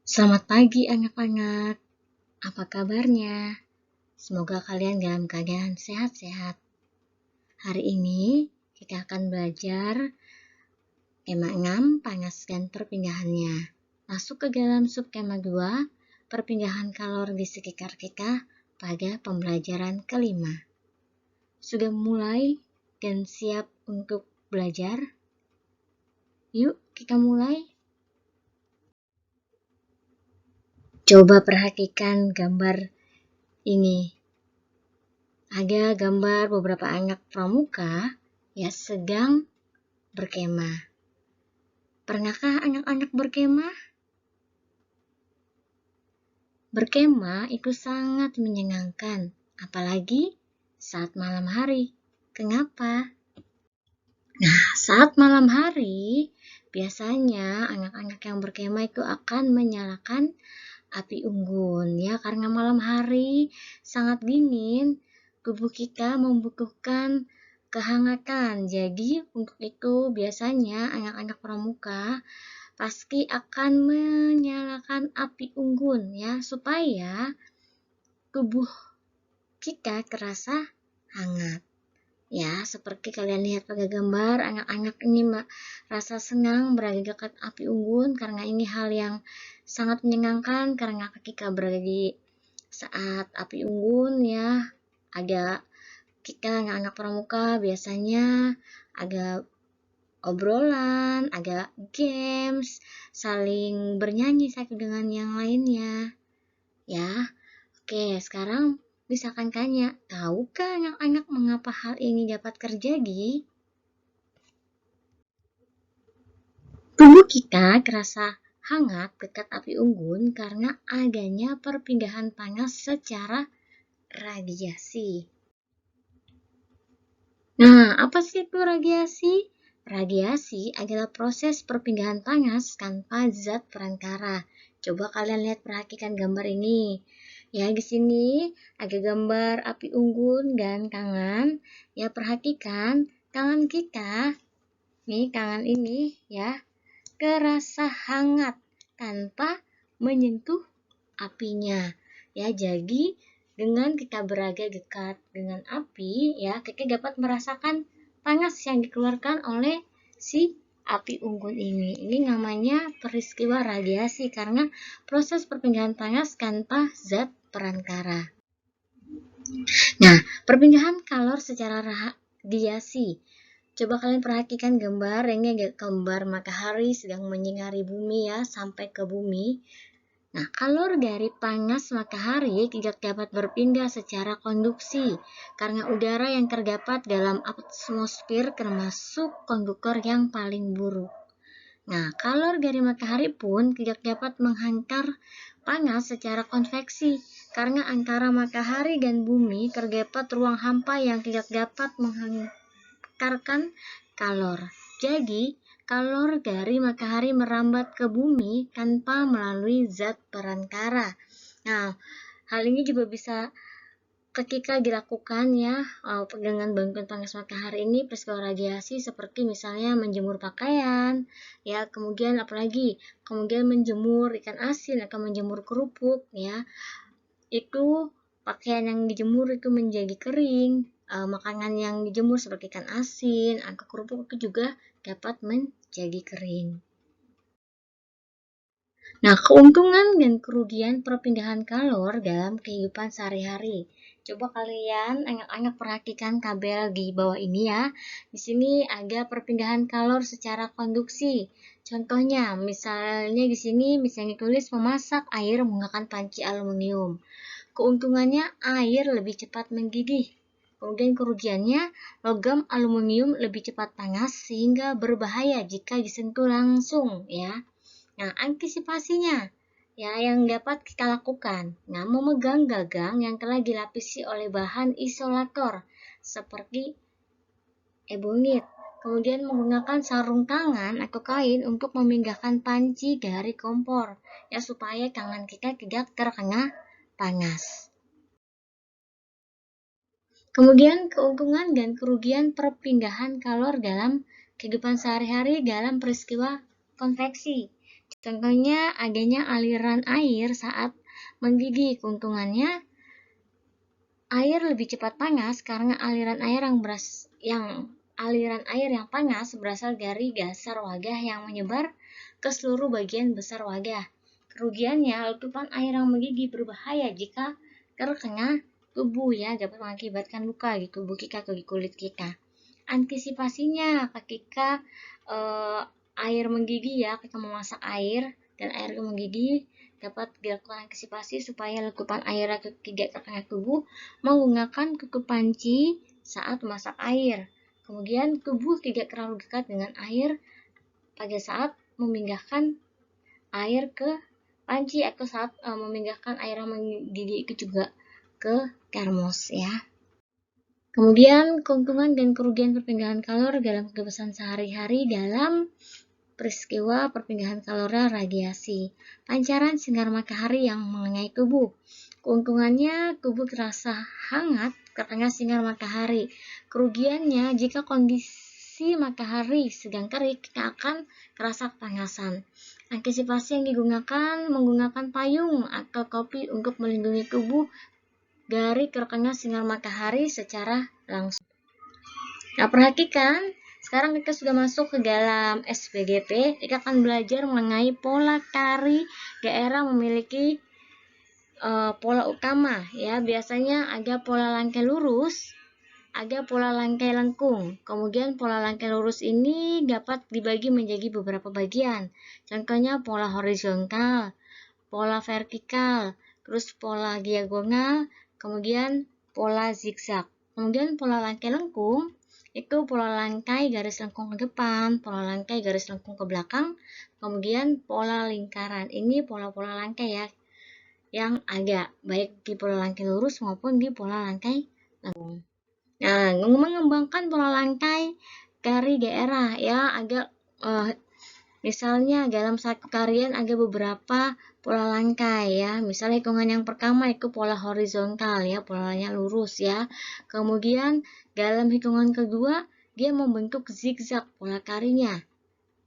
Selamat pagi anak-anak, apa kabarnya? Semoga kalian dalam keadaan sehat-sehat. Hari ini kita akan belajar tema 6, panas dan perpindahannya. Masuk ke dalam subtema 2, perpindahan kalor di sekitar kita pada pembelajaran kelima. Sudah mulai dan siap untuk belajar? Yuk kita mulai. Coba perhatikan gambar ini. Ada gambar beberapa anak pramuka yang sedang berkemah. Pernahkah anak-anak berkemah? Berkemah itu sangat menyenangkan, apalagi saat malam hari. Kenapa? Nah, saat malam hari, biasanya anak-anak yang berkemah itu akan menyalakan api unggun, ya, karena malam hari sangat dingin. Tubuh kita membutuhkan kehangatan. Jadi untuk itu biasanya anak-anak pramuka pasti akan menyalakan api unggun, ya, supaya tubuh kita terasa hangat. Ya, seperti kalian lihat pada gambar, anak-anak ini merasa senang berada dekat api unggun karena ini hal yang sangat menyenangkan karena ketika berada di saat api unggun, ya, ada kita anak-anak pramuka biasanya ada obrolan, ada games, saling bernyanyi satu dengan yang lainnya. Ya, oke, sekarang misalkan tanya, tahukah anak-anak mengapa hal ini dapat terjadi? Tubuh kita terasa hangat dekat api unggun karena adanya perpindahan panas secara radiasi. Nah, apa sih itu radiasi? Radiasi adalah proses perpindahan panas tanpa zat perantara. Coba kalian lihat, perhatikan gambar ini. Ya, di sini ada gambar api unggun dan tangan. Ya, perhatikan tangan kita. Nih, tangan ini ya, terasa hangat tanpa menyentuh apinya. Ya, jadi dengan kita berada dekat dengan api, ya, kita dapat merasakan panas yang dikeluarkan oleh si api unggun ini. Ini namanya peristiwa radiasi karena proses perpindahan panas tanpa zat perantara. Nah, perpindahan kalor secara radiasi. Coba kalian perhatikan gambar, ini ada gambar matahari sedang menyinari bumi, ya, sampai ke bumi. Nah, kalor dari panas matahari tidak dapat berpindah secara konduksi karena udara yang terdapat dalam atmosfer termasuk konduktor yang paling buruk. Nah, kalor dari matahari pun tidak dapat menghantar panas secara konveksi karena antara matahari dan bumi terdapat ruang hampa yang tidak dapat menghantarkan kalor. Jadi, kalor dari matahari merambat ke bumi tanpa melalui zat perantara. Nah, hal ini juga bisa ketika dilakukan, ya, dengan bantuan panas matahari ini, peristiwa radiasi seperti misalnya menjemur pakaian, ya, kemudian apalagi kemudian menjemur ikan asin atau menjemur kerupuk, ya, itu pakaian yang dijemur itu menjadi kering, makanan yang dijemur seperti ikan asin atau kerupuk itu juga dapat menjadi kering. Nah, keuntungan dan kerugian perpindahan kalor dalam kehidupan sehari-hari. Coba kalian anak-anak perhatikan tabel di bawah ini, ya. Di sini ada perpindahan kalor secara konduksi. Contohnya, misalnya di sini misalnya tulis memasak air menggunakan panci aluminium. Keuntungannya air lebih cepat mendidih. Kemudian kerugiannya logam aluminium lebih cepat panas sehingga berbahaya jika disentuh langsung, ya. Nah, antisipasinya, ya, yang dapat kita lakukan. Nah, memegang gagang yang telah dilapisi oleh bahan isolator seperti ebonit. Kemudian menggunakan sarung tangan atau kain untuk memindahkan panci dari kompor, ya, supaya tangan kita tidak terkena panas. Kemudian keuntungan dan kerugian perpindahan kalor dalam kehidupan sehari-hari dalam peristiwa konveksi. Contohnya adanya aliran air saat mendidih. Keuntungannya air lebih cepat panas karena aliran air yang panas berasal dari dasar wadah yang menyebar ke seluruh bagian besar wadah. Kerugiannya, letupan air yang mendidih berbahaya jika terkena tubuh ya, dapat mengakibatkan luka di tubuh kita atau di kulit kita. Antisipasinya ketika air mendidih ya, kita memasak air dan air mendidih, dapat dilakukan antisipasi supaya letupan air tidak terkena tubuh menggunakan tutup panci saat memasak air. Kemudian tubuh tidak terlalu dekat dengan air pada saat memindahkan air ke panci atau saat memindahkan air yang mendidih itu juga ke termos ya. Kemudian keuntungan dan kerugian perpindahan kalor dalam kehidupan sehari-hari dalam peristiwa perpindahan kalor radiasi. Pancaran sinar matahari yang mengenai tubuh. Keuntungannya, tubuh terasa hangat terkena sinar matahari. Kerugiannya, jika kondisi matahari sedang terik, kita akan terasa kepanasan. Antisipasi yang digunakan menggunakan payung atau topi untuk melindungi tubuh dari terkena sinar matahari secara langsung. Nah, perhatikan, sekarang kita sudah masuk ke dalam SPGP. Kita akan belajar mengenai pola tari daerah memiliki pola utama ya. Biasanya ada pola langkai lurus, ada pola langkai lengkung. Kemudian pola langkai lurus ini dapat dibagi menjadi beberapa bagian. Contohnya pola horizontal, pola vertikal, terus pola diagonal, kemudian pola zigzag. Kemudian pola langkai lengkung itu pola langkai garis lengkung ke depan, pola langkai garis lengkung ke belakang, kemudian pola lingkaran. Ini pola-pola langkai ya yang ada baik di pola langkai lurus maupun di pola langkai lengkung. Nah, mengembangkan pola langkai dari daerah ya, ada misalnya dalam satu tarian ada beberapa pola langkai ya. Misalnya hitungan yang pertama itu pola horizontal ya, polanya lurus ya. Kemudian dalam hitungan kedua dia membentuk zigzag pola tarinya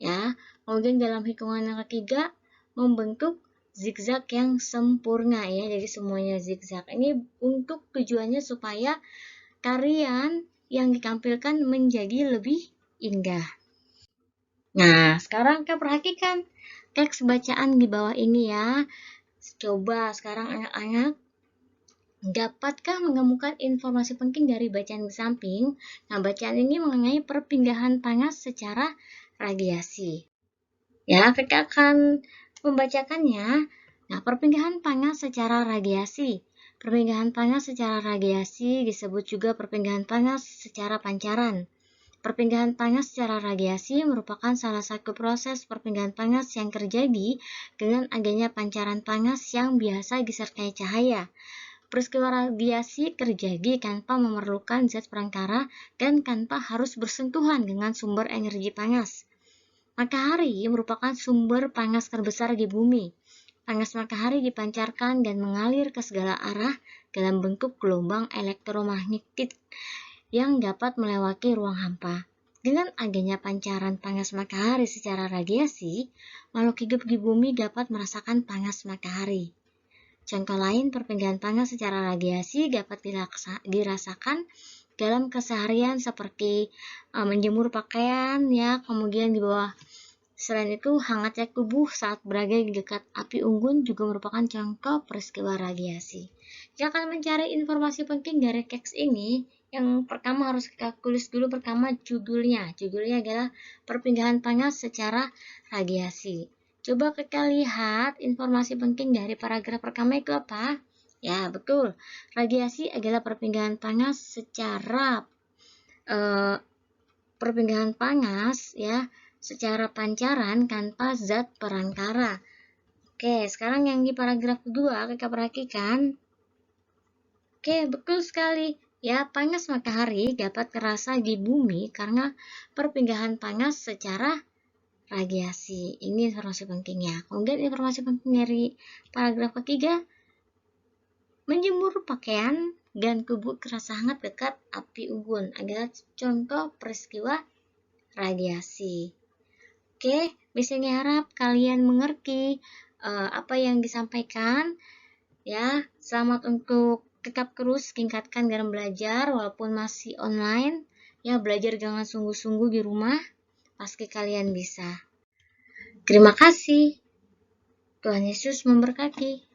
ya. Kemudian dalam hitungan yang ketiga membentuk zigzag yang sempurna ya. Jadi semuanya zigzag. Ini untuk tujuannya supaya tarian yang ditampilkan menjadi lebih indah. Nah, sekarang kita perhatikan teks bacaan di bawah ini ya. Coba sekarang anak-anak, dapatkah menemukan informasi penting dari bacaan di samping? Nah, bacaan ini mengenai perpindahan panas secara radiasi. Ya, kita akan membacakannya. Nah, perpindahan panas secara radiasi. Perpindahan panas secara radiasi disebut juga perpindahan panas secara pancaran. Perpindahan panas secara radiasi merupakan salah satu proses perpindahan panas yang terjadi dengan adanya pancaran panas yang biasa disertai cahaya. Peristiwa radiasi terjadi tanpa memerlukan zat perantara dan tanpa harus bersentuhan dengan sumber energi panas. Matahari merupakan sumber panas terbesar di bumi. Panas matahari dipancarkan dan mengalir ke segala arah dalam bentuk gelombang elektromagnetik yang dapat melewati ruang hampa. Dengan adanya pancaran panas matahari secara radiasi, makhluk hidup di bumi dapat merasakan panas matahari. Contoh lain perpindahan panas secara radiasi dapat dirasakan dalam keseharian seperti menjemur pakaian ya, kemudian di bawah. Selain itu, hangatnya tubuh saat berada di dekat api unggun juga merupakan contoh peristiwa radiasi. Kita akan mencari informasi penting dari teks ini. Yang pertama harus kita tulis dulu pertama judulnya. Judulnya adalah perpindahan panas secara radiasi. Coba kita lihat informasi penting dari paragraf pertama itu apa? Ya, betul. Radiasi adalah perpindahan panas secara perpindahan panas ya, secara pancaran tanpa zat perantara. Oke, sekarang yang di paragraf kedua kita perhatikan. Oke, betul sekali. Ya, panas matahari dapat terasa di bumi karena perpindahan panas secara radiasi. Ini informasi pentingnya. Kemudian informasi penting dari paragraf ketiga, menjemur pakaian dan tubuh terasa hangat dekat api unggun adalah contoh peristiwa radiasi. Oke, Biasanya harap kalian mengerti apa yang disampaikan. Ya, selamat untuk tetap terus tingkatkan dalam belajar walaupun masih online. Ya, belajar jangan sungguh-sungguh di rumah. Pasti kalian bisa. Terima kasih. Tuhan Yesus memberkati.